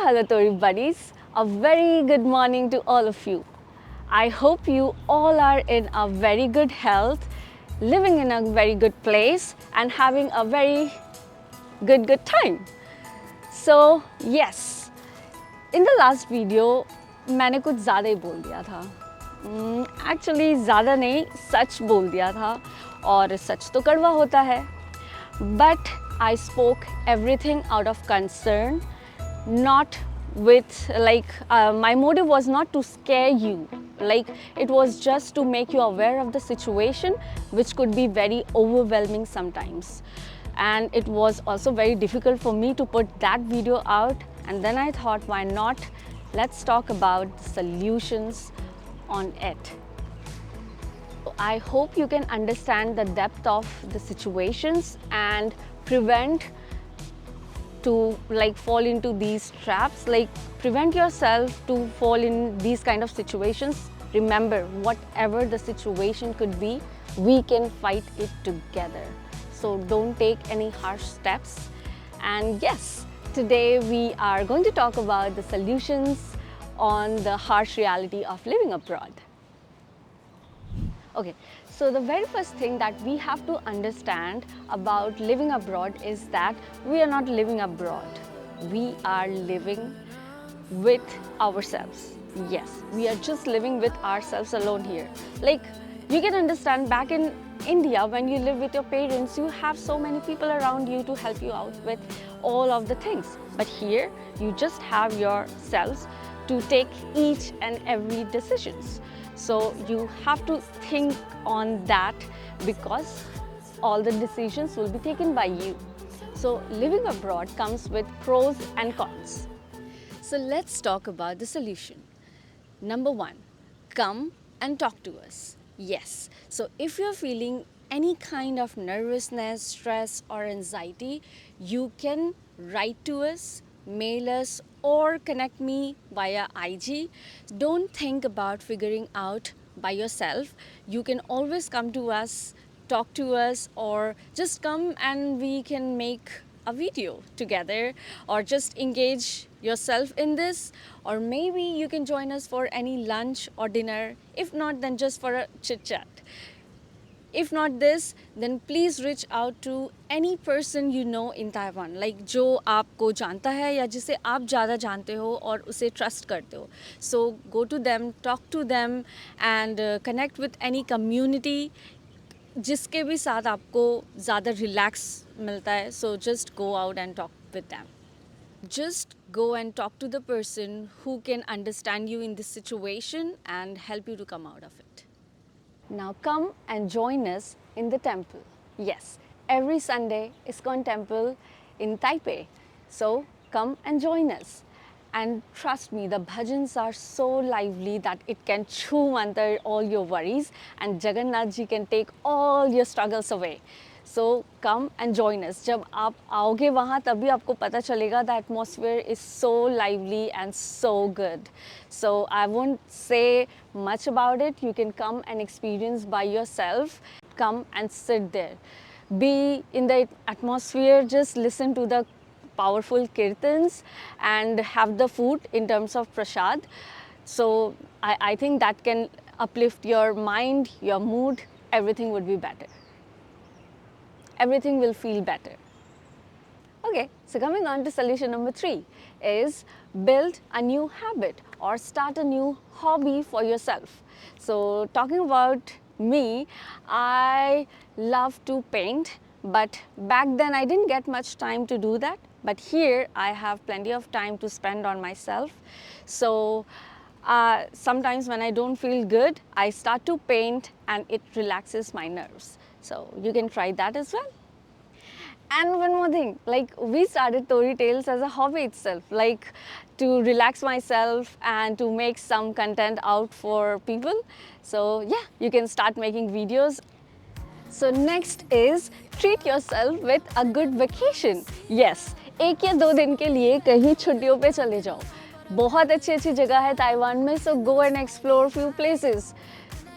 Halatori buddies, a very good morning to all of you. I hope you all are in a very good health, living in a very good place and having a very good time. So yes, in the last video मैंने कुछ ज़्यादा ही बोल दिया था. Actually ज़्यादा नहीं, सच बोल दिया था और सच तो कड़वा होता है. But I spoke everything out of concern, not with my motive was not to scare you, like it was just to make you aware of the situation, which could be very overwhelming sometimes. And it was also very difficult for me to put that video out, and then I thought, why not, let's talk about the solutions on it. I hope you can understand the depth of the situations and prevent to fall into these traps, prevent yourself to fall in these kind of situations. Remember, whatever the situation could be, we can fight it together. So don't take any harsh steps. And yes, today we are going to talk about the solutions on the harsh reality of living abroad. Okay, so the very first thing that we have to understand about living abroad is that we are not living abroad. We are living with ourselves. Yes, we are just living with ourselves alone here. Like, you can understand back in India, when you live with your parents, you have so many people around you to help you out with all of the things. But here, you just have yourselves to take each and every decisions. So you have to think on that because all the decisions will be taken by you. So living abroad comes with pros and cons. So let's talk about the solution. Number one, come and talk to us. Yes, so if you're feeling any kind of nervousness, stress or anxiety, you can write to us, mail us or connect me via IG. Don't think about figuring out by yourself. You can always come to us, talk to us, or just come and we can make a video together, or just engage yourself in this, or maybe you can join us for any lunch or dinner. If not, then just for a chit chat. If not this, then please reach out to any person you know in Taiwan, like जो आपको जानता है या जिसे आप ज़्यादा जानते हो और उसे trust करते हो. So go to them, talk to them and connect with any community जिसके भी साथ आपको ज़्यादा relax मिलता है. So just go out and talk with them. Just go and talk to the person who can understand you in this situation and help you to come out of it. Now come and join us in the temple. Yes, every Sunday ISKCON temple in Taipei. So come and join us. And trust me, the bhajans are so lively that it can chew under all your worries and Jagannath ji can take all your struggles away. So come and join us. जब आप आओगे वहाँ तभी आपको पता चलेगा the atmosphere is so lively and so good. So I won't say much about it. You can come and experience by yourself. Come and sit there. Be in the atmosphere. Just listen to the powerful kirtans and have the food in terms of prasad. So I think that can uplift your mind, your mood. Everything would be better. Everything will feel better. Okay, so coming on to solution number 3 is build a new habit or start a new hobby for yourself. So talking about me, I love to paint, but back then I didn't get much time to do that. But here I have plenty of time to spend on myself. So sometimes when I don't feel good, I start to paint and it relaxes my nerves. So you can try that as well. And one more thing, we started Tori Tales as a hobby itself, to relax myself and to make some content out for people. So yeah, you can start making videos. So next is treat yourself with a good vacation. Yes, 1 या 2 दिन के लिए कहीं छुट्टियों पे चले जाओ. बहुत अच्छी जगह है ताइवान में, so go and explore few places.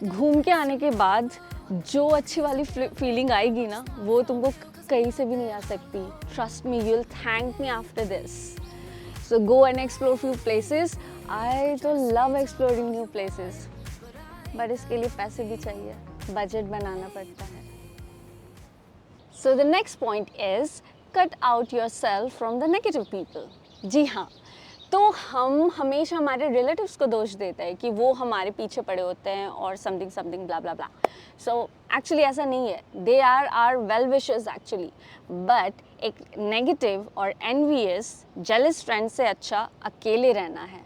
घूम के आने के बाद जो अच्छी वाली फीलिंग आएगी ना, वो तुमको कहीं से भी नहीं आ सकती. Trust me, you'll thank me after this. So go and explore few places. I तो love exploring new places. But इसके लिए पैसे भी चाहिए, budget बनाना पड़ता है. So the next point is cut out yourself from the negative people. जी हाँ, तो हम हमेशा हमारे रिलेटिव्स को दोष देते हैं कि वो हमारे पीछे पड़े होते हैं और something something blah blah blah. So actually ऐसा नहीं है. They are are well wishers actually, but एक नेगेटिव और एनवियस जेलस फ्रेंड से अच्छा अकेले रहना है.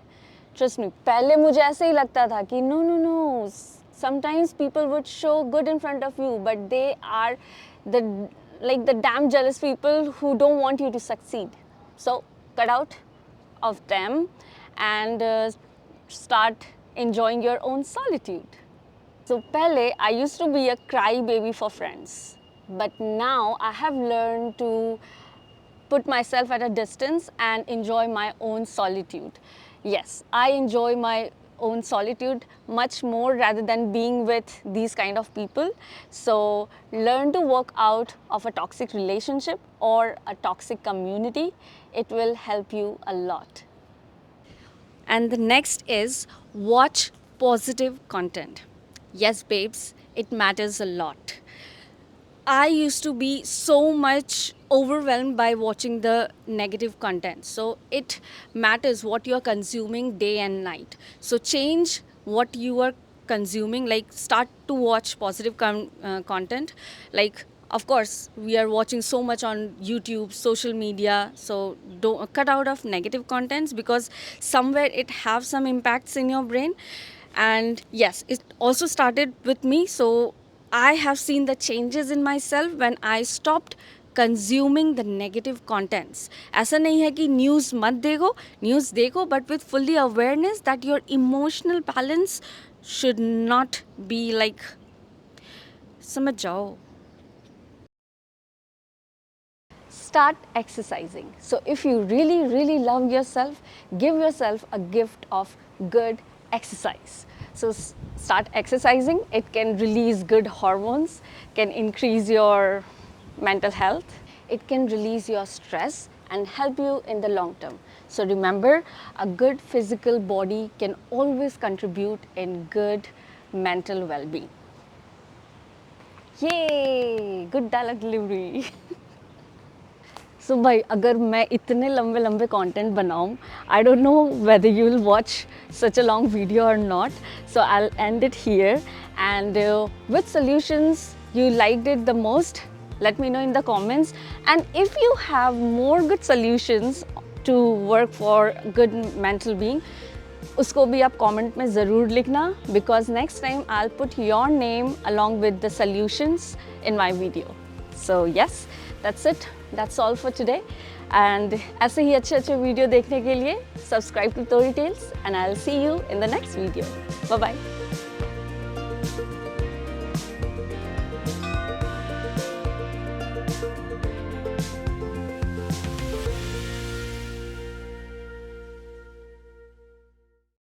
ट्रस्ट मी, पहले मुझे ऐसे ही लगता था कि no no no, sometimes people would show good in front of you, but they are the damn jealous people who don't want you to succeed. So cut out of them and start enjoying your own solitude. So pehle I used to be a crybaby for friends, but now I have learned to put myself at a distance and enjoy my own solitude. Yes, I enjoy my own solitude much more rather than being with these kind of people. So learn to walk out of a toxic relationship or a toxic community. It will help you a lot. And the next is watch positive content. Yes, babes, it matters a lot. I used to be so much overwhelmed by watching the negative content. So it matters what you are consuming day and night. So change what you are consuming, like start to watch positive content. Like, of course, we are watching so much on YouTube, social media, so don't cut out of negative contents because somewhere it have some impacts in your brain. And yes, it also started with me. So I have seen the changes in myself when I stopped consuming the negative contents. ऐसा नहीं है कि news मत देखो, news देखो, but with fully awareness that your emotional balance should not be like, समझ जाओ. Start exercising. So if you really, really love yourself, give yourself a gift of good exercise. So start exercising. It can release good hormones, can increase your mental health. It can release your stress and help you in the long term. So remember, a good physical body can always contribute in good mental well-being. Yay! Good dialogue delivery. So भाई, अगर मैं इतने लंबे लंबे content बनाऊं, I don't know whether you will watch such a long video or not. So I'll end it here. And which solutions you liked it the most, let me know in the comments. And if you have more good solutions to work for good mental being, उसको भी आप comment में ज़रूर लिखना, because next time I'll put your name along with the solutions in my video. So yes, that's it. That's all for today. And ऐसे ही अच्छे अच्छे video देखने के लिए subscribe to Tori Tales, and I'll see you in the next video. Bye bye.